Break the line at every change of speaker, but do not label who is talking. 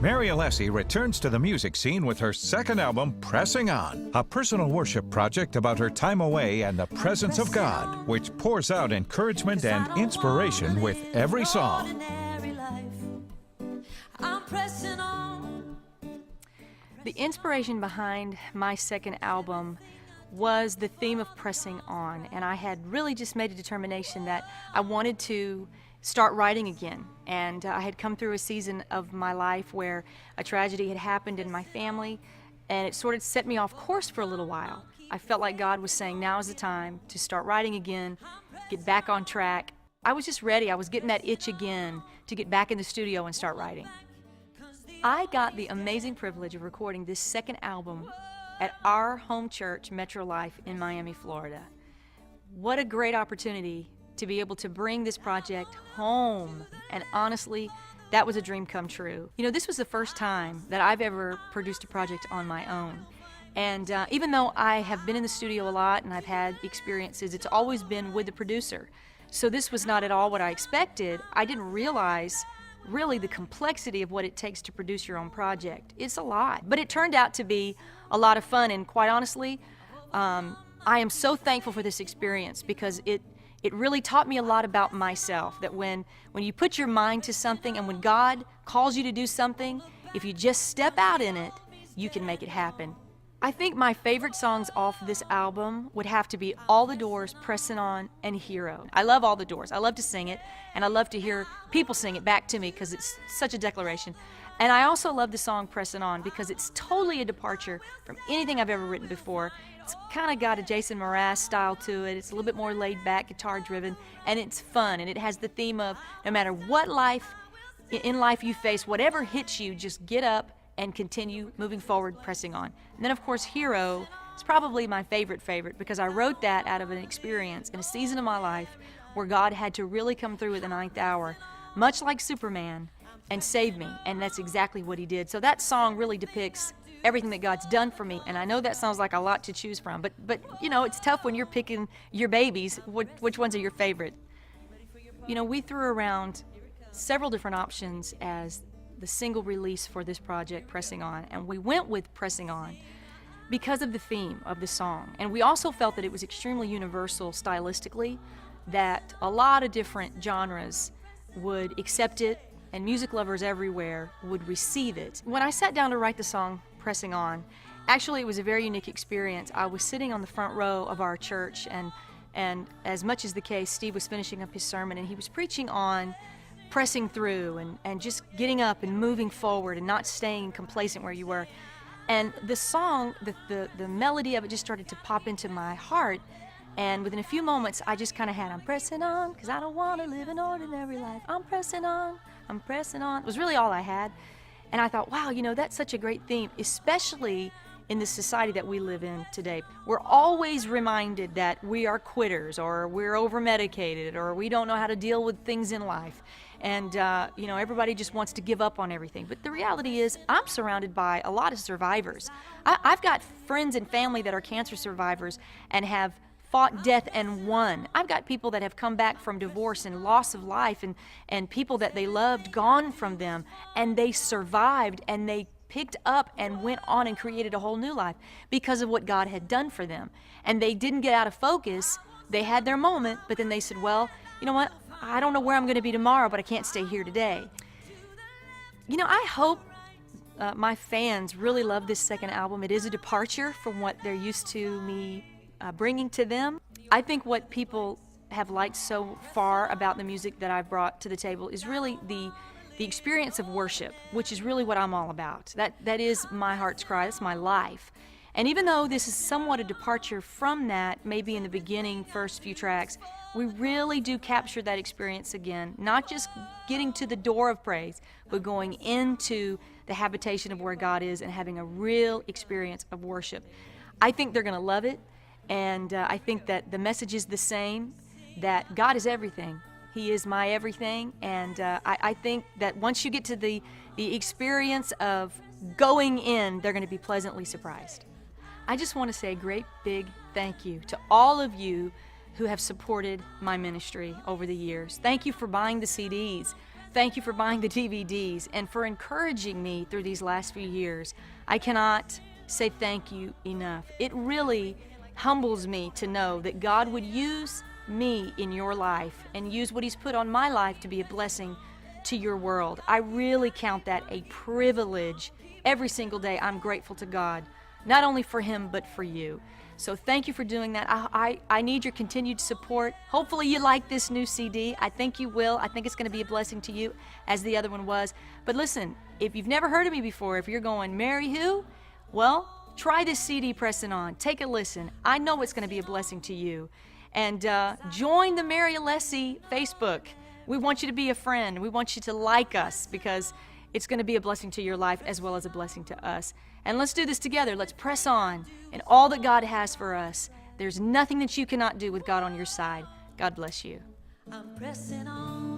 Mary Alessi returns to the music scene with her second album, Pressing On, a personal worship project about her time away and the presence of God, which pours out encouragement and inspiration with every song.
The inspiration behind my second album was the theme of pressing on, and I had really just made a determination that I wanted to start writing again. And I had come through a season of my life where a tragedy had happened in my family, and it sort of set me off course for a little while. I felt like God was saying, now is the time to start writing again, get back on track. I was just ready. I was getting that itch again to get back in the studio and start writing. I got the amazing privilege of recording this second album at our home church, Metro Life, in Miami, Florida. What a great opportunity to be able to bring this project home. And honestly, that was a dream come true. You know, this was the first time that I've ever produced a project on my own. And even though I have been in the studio a lot and I've had experiences, it's always been with the producer. So this was not at all what I expected. I didn't realize really the complexity of what it takes to produce your own project. It's a lot, but it turned out to be a lot of fun. And quite honestly, I am so thankful for this experience because it really taught me a lot about myself, that when you put your mind to something and when God calls you to do something, if you just step out in it, you can make it happen. I think my favorite songs off this album would have to be All the Doors, Pressing On, and Hero. I love All the Doors. I love to sing it, and I love to hear people sing it back to me because it's such a declaration. And I also love the song Pressing On because it's totally a departure from anything I've ever written before. It's kind of got a Jason Mraz style to it. It's a little bit more laid back, guitar driven, and it's fun. And it has the theme of no matter what in life you face, whatever hits you, just get up and continue moving forward, pressing on. And then of course Hero is probably my favorite because I wrote that out of an experience in a season of my life where God had to really come through at the ninth hour, much like Superman, and save me. And that's exactly what he did. So that song really depicts everything that God's done for me. And I know that sounds like a lot to choose from, but you know, it's tough when you're picking your babies, which ones are your favorite. You know, we threw around several different options as the single release for this project, Pressing On, and we went with Pressing On because of the theme of the song. And we also felt that it was extremely universal stylistically, that a lot of different genres would accept it and music lovers everywhere would receive it. When I sat down to write the song Pressing On, actually it was a very unique experience. I was sitting on the front row of our church, and as much as the case, Steve was finishing up his sermon and he was preaching on pressing through and just getting up and moving forward and not staying complacent where you were. And the song, the melody of it just started to pop into my heart, and within a few moments I just kind of had, I'm pressing on because I don't want to live an ordinary life. I'm pressing on, I'm pressing on. It was really all I had. And I thought, wow, you know, that's such a great theme, especially in the society that we live in today. We're always reminded that we are quitters, or we're over-medicated, or we don't know how to deal with things in life. And, you know, everybody just wants to give up on everything. But the reality is, I'm surrounded by a lot of survivors. I've got friends and family that are cancer survivors and have fought death and won. I've got people that have come back from divorce and loss of life, and people that they loved gone from them, and they survived, and they picked up and went on and created a whole new life because of what God had done for them. And they didn't get out of focus. They had their moment, but then they said, well, you know what? I don't know where I'm going to be tomorrow, but I can't stay here today. You know, I hope my fans really love this second album. It is a departure from what they're used to me bringing to them. I think what people have liked so far about the music that I've brought to the table is really the experience of worship, which is really what I'm all about. That is my heart's cry. That's my life. And even though this is somewhat a departure from that, maybe in the beginning, first few tracks, we really do capture that experience again, not just getting to the door of praise, but going into the habitation of where God is and having a real experience of worship. I think they're going to love it, and I think that the message is the same, that God is everything. He is my everything, and I think that once you get to the experience of going in, they're going to be pleasantly surprised. I just want to say a great big thank you to all of you who have supported my ministry over the years. Thank you for buying the CDs. Thank you for buying the DVDs and for encouraging me through these last few years. I cannot say thank you enough. It really humbles me to know that God would use me in your life and use what He's put on my life to be a blessing to your world. I really count that a privilege. Every single day I'm grateful to God, not only for Him but for you. So thank you for doing that. I need your continued support. Hopefully you like this new CD. I think you will. I think it's going to be a blessing to you as the other one was. But listen, if you've never heard of me before, if you're going, Mary who? Well, try this CD, Pressing On. Take a listen. I know it's going to be a blessing to you. And join the Mary Alessi Facebook. We want you to be a friend. We want you to like us because it's going to be a blessing to your life as well as a blessing to us. And let's do this together. Let's press on in all that God has for us. There's nothing that you cannot do with God on your side. God bless you.
I'm pressing on.